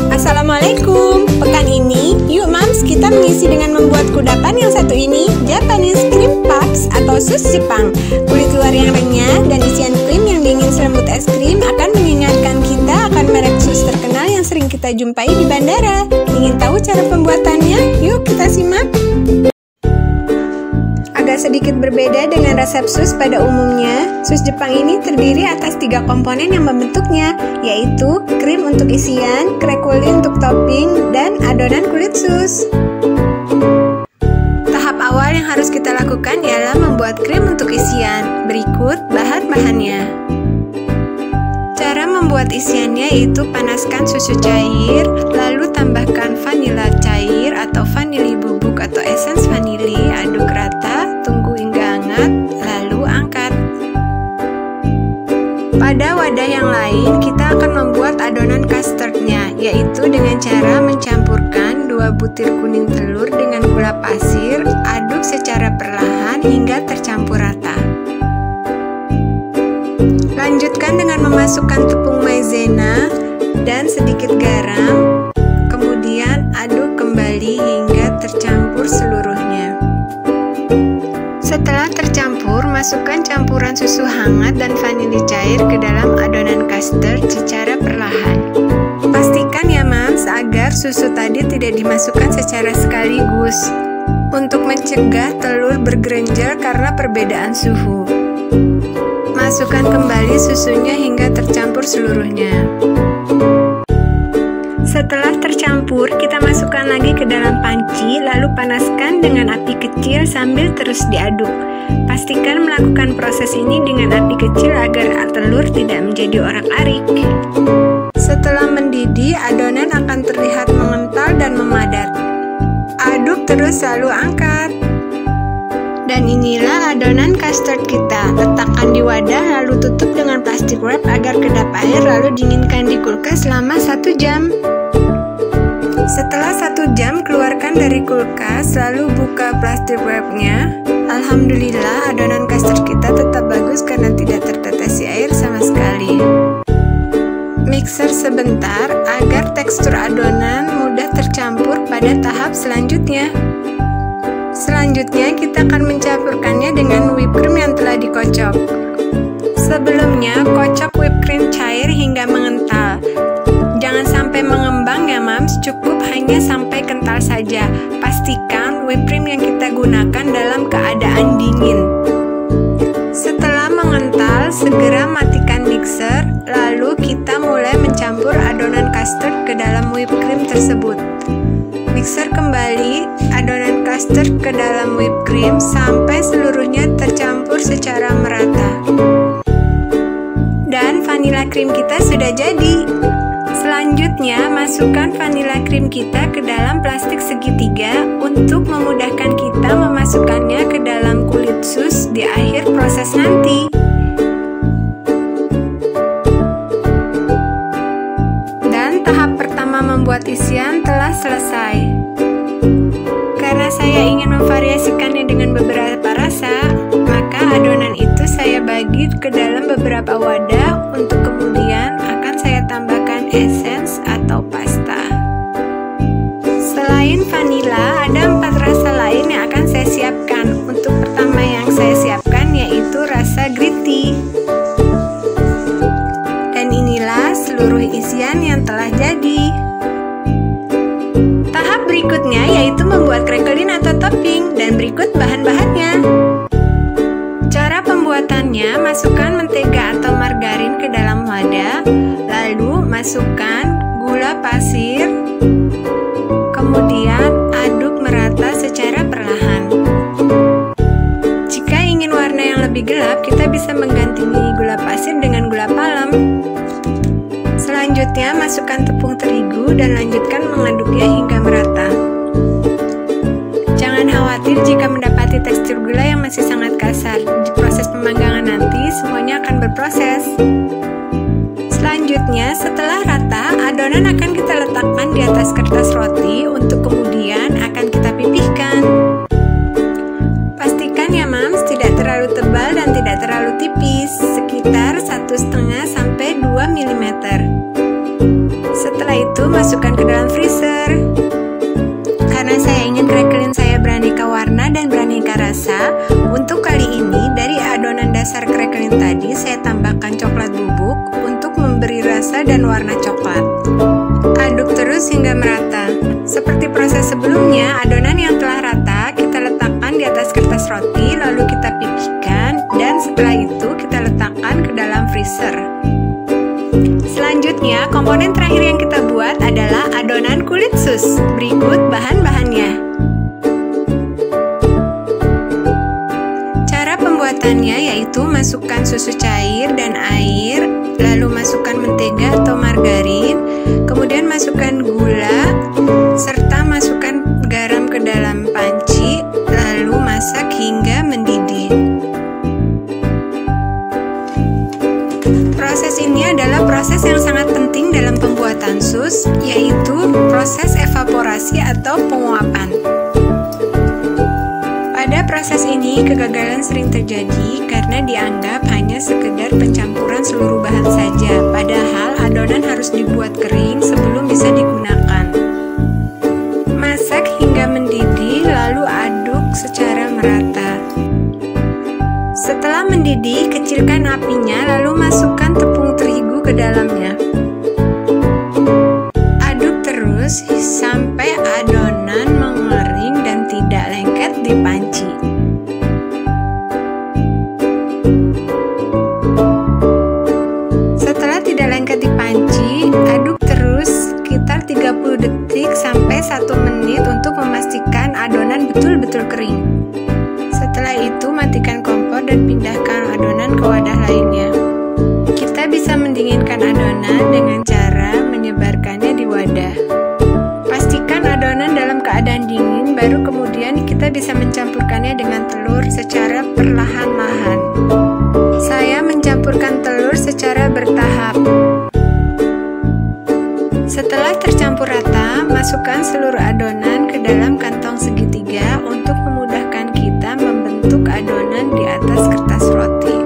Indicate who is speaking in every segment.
Speaker 1: Assalamualaikum. Pekan ini, yuk Mams kita mengisi dengan membuat kudapan yang satu ini, Japanese Cream Puffs atau sus Jepang. Kulit luar yang renyah dan isian krim yang dingin selembut es krim akan mengingatkan kita akan merek sus terkenal yang sering kita jumpai di bandara. Ingin tahu cara pembuatannya? Yuk kita simak. Agak sedikit berbeda dengan resep sus pada umumnya, sus Jepang ini terdiri atas 3 komponen yang membentuknya, yaitu krim untuk isian, krekuli untuk topping, dan adonan kulit sus. Tahap awal yang harus kita lakukan ialah membuat krim untuk isian. Berikut bahan-bahannya. Cara membuat isiannya yaitu panaskan susu cair, lalu tambahkan vanila cair atau vanili bubuk atau esens vanili, aduk rata, tunggu hingga hangat, lalu angkat. Pada wadah yang lain, kita akan membuat adonan custardnya, yaitu dengan cara mencampurkan 2 butir kuning telur dengan gula pasir, aduk secara perlahan hingga tercampur rata. Lanjutkan dengan memasukkan tepung maizena dan sedikit garam, kemudian aduk kembali hingga tercampur seluruhnya. Setelah tercampur, masukkan campuran susu hangat dan vanili cair ke dalam adonan custard secara perlahan. Pastikan ya Mams agar susu tadi tidak dimasukkan secara sekaligus untuk mencegah telur bergerenjel karena perbedaan suhu. Masukkan kembali susunya hingga tercampur seluruhnya. Setelah tercampur, kita masukkan lagi ke dalam panci, lalu panaskan dengan api kecil sambil terus diaduk. Pastikan melakukan proses ini dengan api kecil agar telur tidak menjadi orak-arik. Setelah mendidih, adonan akan terlihat mengental dan memadat. Aduk terus lalu angkat. Dan inilah adonan custard kita. Letakkan di wadah lalu tutup dengan plastik wrap agar kedap air lalu dinginkan di kulkas selama 1 jam. Setelah 1 jam keluarkan dari kulkas lalu buka plastik wrapnya. Alhamdulillah adonan custard kita tetap bagus karena tidak tertetesi air sama sekali. Mixer sebentar agar tekstur adonan mudah tercampur pada tahap selanjutnya. Selanjutnya kita akan mencampurkannya dengan whipped cream yang telah dikocok. Sebelumnya kocok whipped cream cair hingga mengental. Jangan sampai mengembang ya Mams, cukup hanya sampai kental saja. Pastikan whipped cream yang kita gunakan dalam keadaan dingin. Setelah mengental, segera matikan mixer, lalu kita mulai mencampur adonan custard ke dalam whipped cream tersebut. Mixer kembali adonan custard ke dalam whipped cream sampai seluruhnya tercampur secara merata. Dan vanilla cream kita sudah jadi. Selanjutnya, masukkan vanilla cream kita ke dalam plastik segitiga untuk memudahkan kita memasukkannya ke dalam kulit sus di akhir proses nanti. Dan tahap pertama membuat isian telah selesai. Karena saya ingin memvariasikannya dengan beberapa rasa, maka adonan itu saya bagi ke dalam beberapa wadah untuk kemudian akan saya tambahkan essence atau pasta. Selain vanila, ada 4 rasa lain yang akan saya siapkan. Untuk pertama yang saya siapkan yaitu rasa gritty. Dan inilah seluruh isian yang telah jadi. Tahap berikutnya yaitu membuat krekelin atau topping, dan berikut bahan-bahannya. Cara pembuatannya, masukkan mentega atau margarin ke dalam wadah, lalu masukkan gula pasir, kemudian aduk merata secara perlahan. Jika ingin warna yang lebih gelap, kita bisa mengganti gula pasir dengan gula palem. Selanjutnya, masukkan tepung terigu dan lanjutkan mengaduknya hingga merata. Jangan khawatir jika mendapati tekstur gula yang masih sangat kasar. Di proses pemanggangan nanti, semuanya akan berproses. Selanjutnya, setelah rata, adonan akan kita letakkan di atas kertas roti untuk kemudian akan kita pipihkan. Pastikan ya Mams, tidak terlalu tebal dan tidak terlalu tipis, sekitar 1,5 sampai 2 mm. mm. Setelah itu masukkan ke dalam freezer. Karena saya ingin crackling saya beraneka warna dan beraneka rasa, untuk kali ini dari adonan dasar crackling tadi saya tambahkan coklat bubuk untuk memberi rasa dan warna coklat. Aduk terus hingga merata. Seperti proses sebelumnya, adonan yang telah rata kita letakkan di atas kertas roti, lalu kita pipihkan, dan setelah itu kita letakkan ke dalam freezer. Selanjutnya, komponen terakhir yang kita buat adalah adonan kulit sus. Berikut bahan-bahannya. Cara pembuatannya yaitu masukkan susu cair dan air, lalu masukkan mentega atau margarin, kemudian masukkan gula, serta masukkan garam ke dalam panci, lalu masak hingga mendidih. Proses ini adalah proses yang sangat penting dalam pembuatan sus, yaitu proses evaporasi atau penguapan. Pada proses ini, kegagalan sering terjadi karena dianggap hanya sekedar pencampuran seluruh bahan saja, padahal adonan harus dibuat kering sebelum bisa digunakan. Masak hingga mendidih, lalu aduk secara merata. Setelah mendidih, kecilkan apinya, lalu masukkan tepung terigu ke dalamnya. Aduk terus sampai adonan mengering dan tidak lengket di panci. Setelah tidak lengket di panci, aduk terus sekitar 30 detik sampai 1 menit untuk memastikan adonan betul-betul kering. Setelah itu, matikan kompor dan pindahkan adonan ke wadah lainnya. Kita bisa mendinginkan adonan dengan cara menyebarkannya di wadah. Pastikan adonan dalam keadaan dingin, baru kemudian kita bisa mencampurkannya dengan telur secara perlahan-lahan. Saya mencampurkan telur secara bertahap. Setelah tercampur rata, masukkan seluruh adonan ke dalam kantong segitiga untuk memudahkan kita membentuk adonan di atas kertas roti.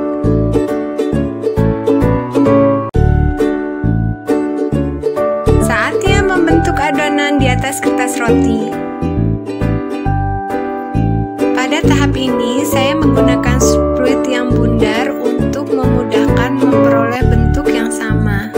Speaker 1: Saatnya membentuk adonan di atas kertas roti. Pada tahap ini, saya menggunakan spruit yang bundar untuk memudahkan memperoleh bentuk yang sama.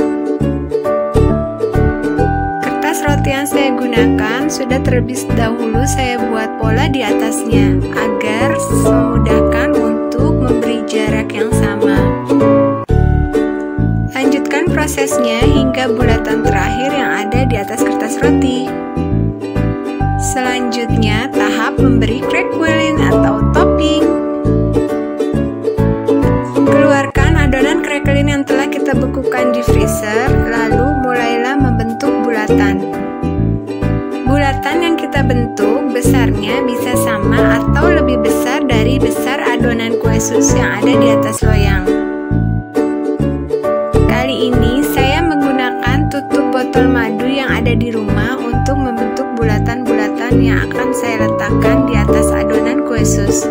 Speaker 1: Roti yang saya gunakan sudah terlebih dahulu saya buat pola di atasnya agar memudahkan untuk memberi jarak yang sama. Lanjutkan prosesnya hingga bulatan terakhir yang ada di atas kertas roti. Selanjutnya, tahap memberi crackling atau topping. Keluarkan adonan crackling yang telah kita bekukan di freezer, lalu mulailah membentuk bulatan. Bulatan yang kita bentuk besarnya bisa sama atau lebih besar dari besar adonan kue sus yang ada di atas loyang. Kali ini saya menggunakan tutup botol madu yang ada di rumah untuk membentuk bulatan-bulatan yang akan saya letakkan di atas adonan kue sus.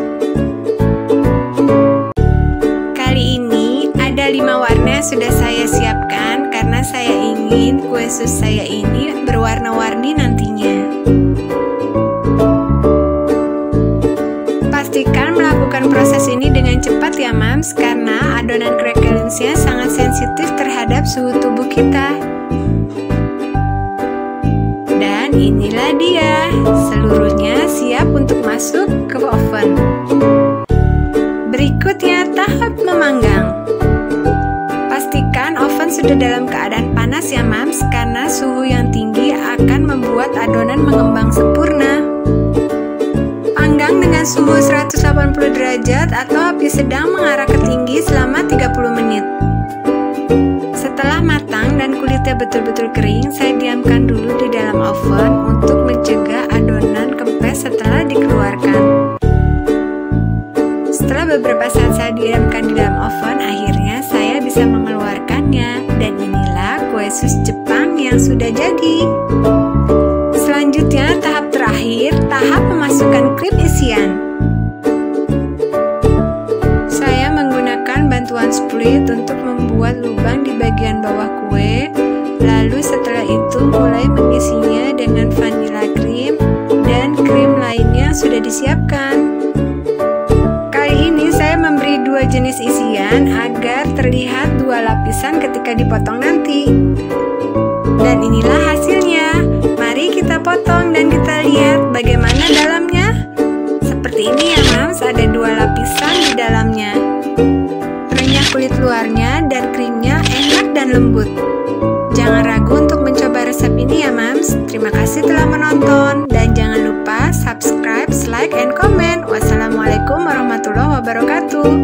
Speaker 1: Kali ini ada 5 warna yang sudah saya siapkan karena saya ingin kue sus saya ini berwarna-warni nantinya. Pastikan melakukan proses ini dengan cepat ya mams, karena adonan cracklingsnya sangat sensitif terhadap suhu tubuh kita. Dan inilah dia, seluruhnya siap untuk masuk ke oven. Berikutnya tahap memanggang. Pastikan oven sudah dalam keadaan panas ya mams, karena suhu yang tinggi akan membuat adonan mengembang sempurna. Panggang dengan suhu 180 derajat atau api sedang mengarah ke tinggi selama 30 menit. Setelah matang dan kulitnya betul-betul kering, saya diamkan dulu di dalam oven untuk mencegah adonan kempes setelah dikeluarkan. Setelah beberapa saat saya diamkan di dalam oven, akhirnya saya bisa mengeluarkannya. Dan inilah kue sus Jepang yang sudah jadi. Selanjutnya tahap terakhir, tahap memasukkan klip isian. Saya menggunakan bantuan bantuan split untuk membuat lubang di bagian bawah kue. Lalu setelah itu mulai mengisinya dengan vanilla cream dan krim lainnya yang sudah disiapkan. Kali ini saya memberi 2 jenis isian agar terlihat 2 lapisan ketika dipotong nanti. Dan inilah hasilnya. Mari kita potong dan kita lihat bagaimana dalamnya. Seperti ini ya Mams, ada 2 lapisan di dalamnya. Renyah kulit luarnya dan krimnya enak dan lembut. Jangan ragu untuk mencoba resep ini ya Mams. Terima kasih telah menonton dan jangan lupa subscribe, like, and comment. Wassalamualaikum warahmatullahi wabarakatuh.